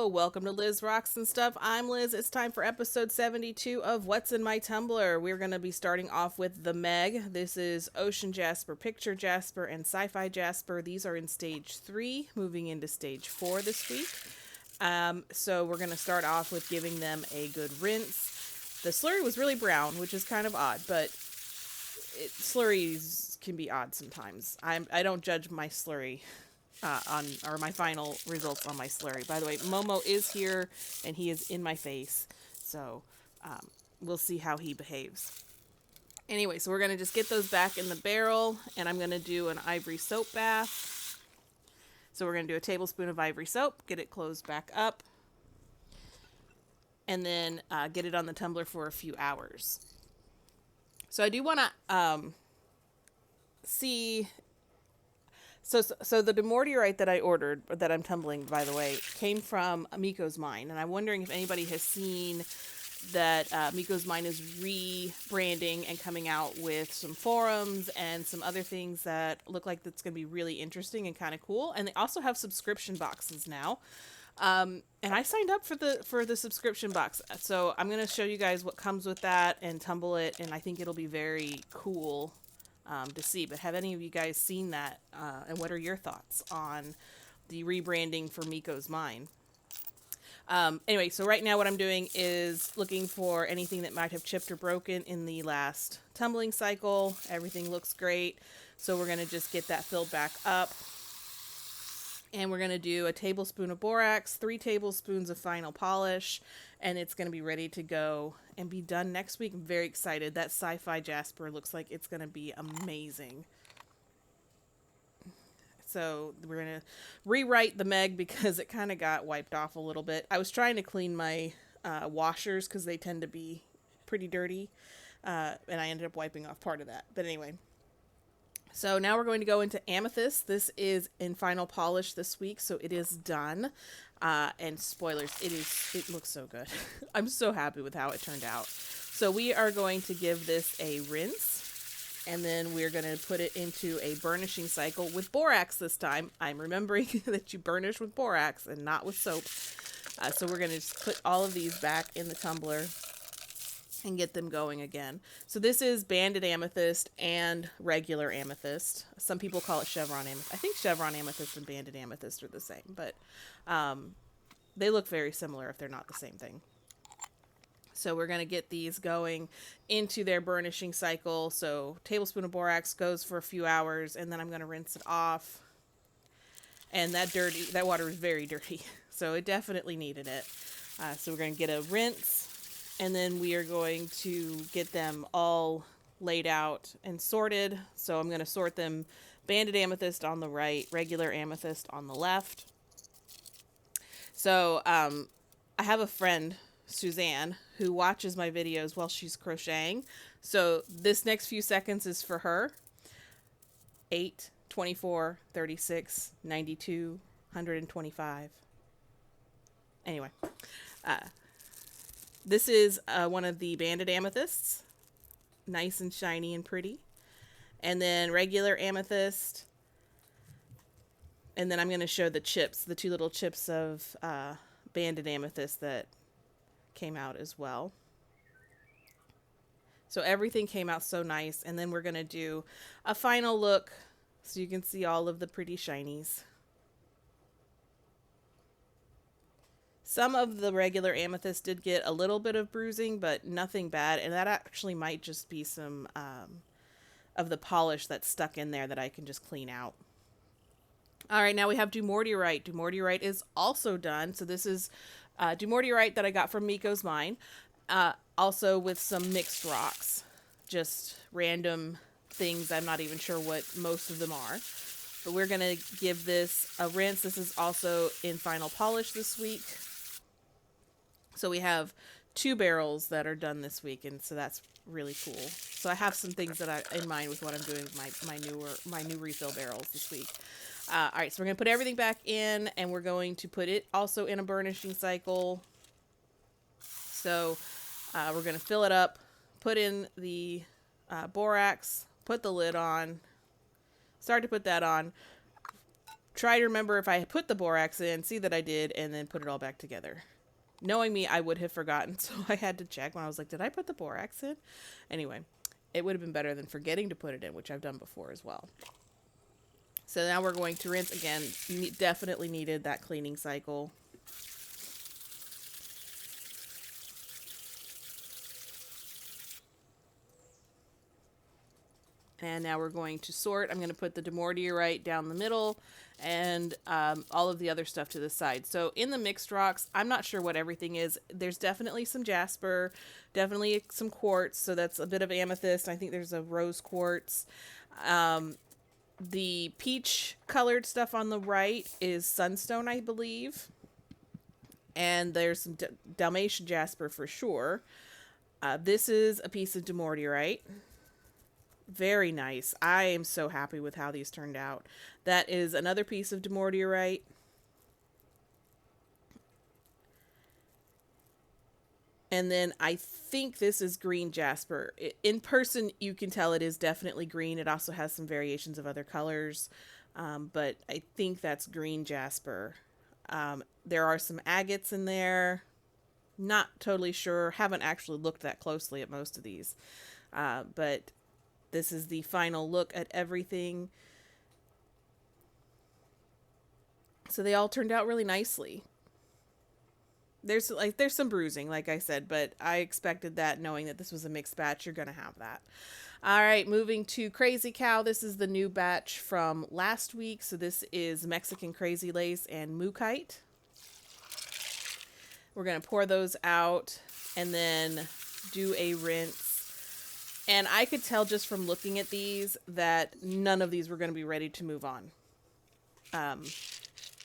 Hello, welcome to Liz Rocks and Stuff. I'm Liz. It's time for episode 72 of What's in My Tumbler. We're going to be starting off with the Meg. This is Ocean Jasper, Picture Jasper, and Sci-Fi Jasper. These are in stage 3, moving into stage 4 this week. So we're going to start off with giving them a good rinse. The slurry was really brown, which is kind of odd, but slurries can be odd sometimes. I don't judge my slurry or my final results on my slurry. By the way, Momo is here and he is in my face, so we'll see how he behaves. Anyway, so we're going to just get those back in the barrel, and I'm going to do an ivory soap bath. So we're going to do a tablespoon of ivory soap, get it closed back up, and then get it on the tumbler for a few hours. So I do want to see... So the Dumortierite that I ordered, or that I'm tumbling, by the way, came from Miko's Mine. And I'm wondering if anybody has seen that Miko's Mine is rebranding and coming out with some forums and some other things that look like that's going to be really interesting and kind of cool. And they also have subscription boxes now. And I signed up for the subscription box. So I'm going to show you guys what comes with that and tumble it. And I think it'll be very cool to see. But have any of you guys seen that? And what are your thoughts on the rebranding for Miko's Mine? Anyway, so right now what I'm doing is looking for anything that might have chipped or broken in the last tumbling cycle. Everything looks great. So we're going to just get that filled back up. And we're going to do a tablespoon of borax, 3 tablespoons of final polish, and it's going to be ready to go and be done next week. I'm very excited. That Sci-Fi Jasper looks like it's going to be amazing. So we're going to rewrite the Meg because it kind of got wiped off a little bit. I was trying to clean my washers because they tend to be pretty dirty, and I ended up wiping off part of that. But anyway. So now we're going to go into Amethyst. This is in final polish this week, so it is done. And spoilers, it looks so good. I'm so happy with how it turned out. So we are going to give this a rinse, and then we're going to put it into a burnishing cycle with borax this time. I'm remembering that you burnish with borax and not with soap. So we're going to just put all of these back in the tumbler and get them going again. So this is banded amethyst and regular amethyst. Some people call it chevron amethyst. I think chevron amethyst and banded amethyst are the same, but they look very similar if they're not the same thing. So we're going to get these going into their burnishing cycle. So tablespoon of borax goes for a few hours, and then I'm going to rinse it off. And that water is very dirty, so it definitely needed it. So we're going to get a rinse. And then we are going to get them all laid out and sorted. So I'm going to sort them banded amethyst on the right, regular amethyst on the left. So I have a friend, Suzanne, who watches my videos while she's crocheting. So this next few seconds is for her. 8, 24, 36, 92, 125. Anyway. This is one of the banded amethysts. Nice and shiny and pretty. And then regular amethyst. And then I'm going to show the chips, the 2 little chips of banded amethyst that came out as well. So everything came out so nice. And then we're going to do a final look so you can see all of the pretty shinies. Some of the regular amethyst did get a little bit of bruising, but nothing bad. And that actually might just be some of the polish that's stuck in there that I can just clean out. All right, now we have Dumortierite. Dumortierite is also done. So this is Dumortierite that I got from Miko's Mine. Also with some mixed rocks. Just random things. I'm not even sure what most of them are. But we're going to give this a rinse. This is also in final polish this week. So we have 2 barrels that are done this week, and so that's really cool. So I have some things that I in mind with what I'm doing with my new refill barrels this week. All right, so we're going to put everything back in, and we're going to put it also in a burnishing cycle. So we're going to fill it up, put in the borax, put the lid on, start to put that on, try to remember if I put the borax in, see that I did, and then put it all back together. Knowing me, I would have forgotten, so I had to check when I was like, did I put the borax in? Anyway, it would have been better than forgetting to put it in, which I've done before as well. So now we're going to rinse again. Definitely needed that cleaning cycle. And now we're going to sort. I'm going to put the Dumortierite down the middle and all of the other stuff to the side. So in the mixed rocks, I'm not sure what everything is. There's definitely some jasper, definitely some quartz. So that's a bit of amethyst. I think there's a rose quartz. The peach colored stuff on the right is sunstone, I believe. And there's some Dalmatian jasper for sure. This is a piece of Dumortierite. Very nice. I am so happy with how these turned out. That is another piece of Dumortierite. And then I think this is green jasper. In person, you can tell it is definitely green. It also has some variations of other colors. But I think that's green jasper. There are some agates in there. Not totally sure. Haven't actually looked that closely at most of these. But this is the final look at everything. So they all turned out really nicely. There's some bruising, like I said, but I expected that knowing that this was a mixed batch. You're going to have that. All right, moving to Crazy Cow. This is the new batch from last week. So this is Mexican Crazy Lace and Mookite. We're going to pour those out and then do a rinse. And I could tell just from looking at these that none of these were going to be ready to move on.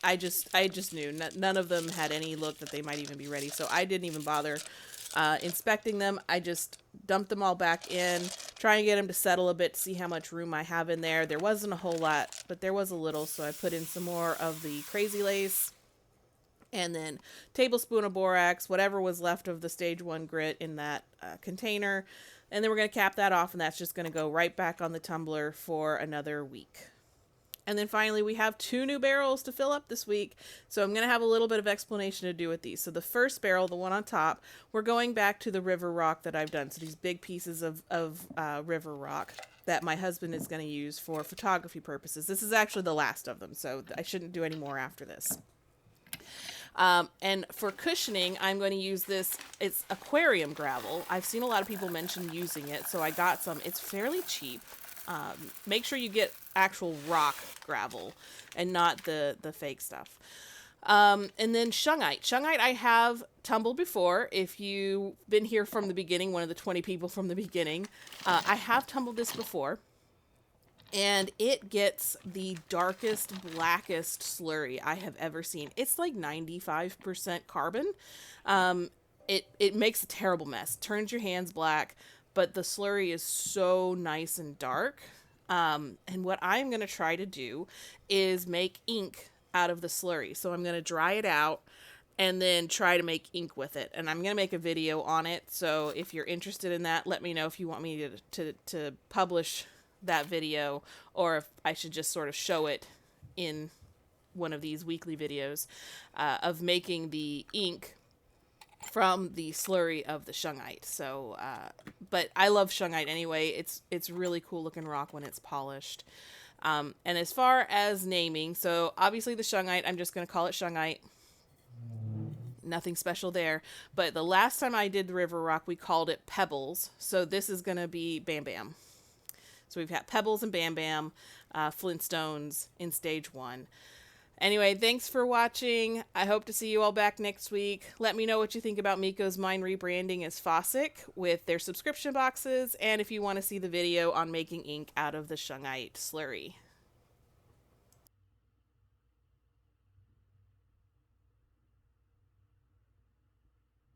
I just knew none of them had any look that they might even be ready. So I didn't even bother inspecting them. I just dumped them all back in, trying to get them to settle a bit to see how much room I have in there. There wasn't a whole lot, but there was a little. So I put in some more of the Crazy Lace and then tablespoon of borax, whatever was left of the stage 1 grit in that container. And then we're going to cap that off, and that's just going to go right back on the tumbler for another week. And then finally, we have 2 new barrels to fill up this week. So I'm going to have a little bit of explanation to do with these. So the first barrel, the one on top, we're going back to the river rock that I've done. So these big pieces of river rock that my husband is going to use for photography purposes. This is actually the last of them, so I shouldn't do any more after this. And for cushioning, I'm going to use this. It's aquarium gravel. I've seen a lot of people mention using it, so I got some. It's fairly cheap. Make sure you get actual rock gravel and not the fake stuff. And then shungite. Shungite I have tumbled before. If you've been here from the beginning, one of the 20 people from the beginning, I have tumbled this before. And it gets the darkest, blackest slurry I have ever seen. It's like 95% carbon. It makes a terrible mess. Turns your hands black, but the slurry is so nice and dark. And what I'm going to try to do is make ink out of the slurry. So I'm going to dry it out and then try to make ink with it. And I'm going to make a video on it. So if you're interested in that, let me know if you want me to publish that video, or if I should just sort of show it in one of these weekly videos of making the ink from the slurry of the shungite. So, but I love shungite anyway. It's really cool looking rock when it's polished. And as far as naming, so obviously the shungite, I'm just going to call it shungite. Nothing special there. But the last time I did the river rock, we called it pebbles. So this is going to be Bam Bam. So we've got Pebbles and Bam Bam, Flintstones in stage 1. Anyway, thanks for watching. I hope to see you all back next week. Let me know what you think about Miko's Mine rebranding as Fossick with their subscription boxes, and if you want to see the video on making ink out of the shungite slurry.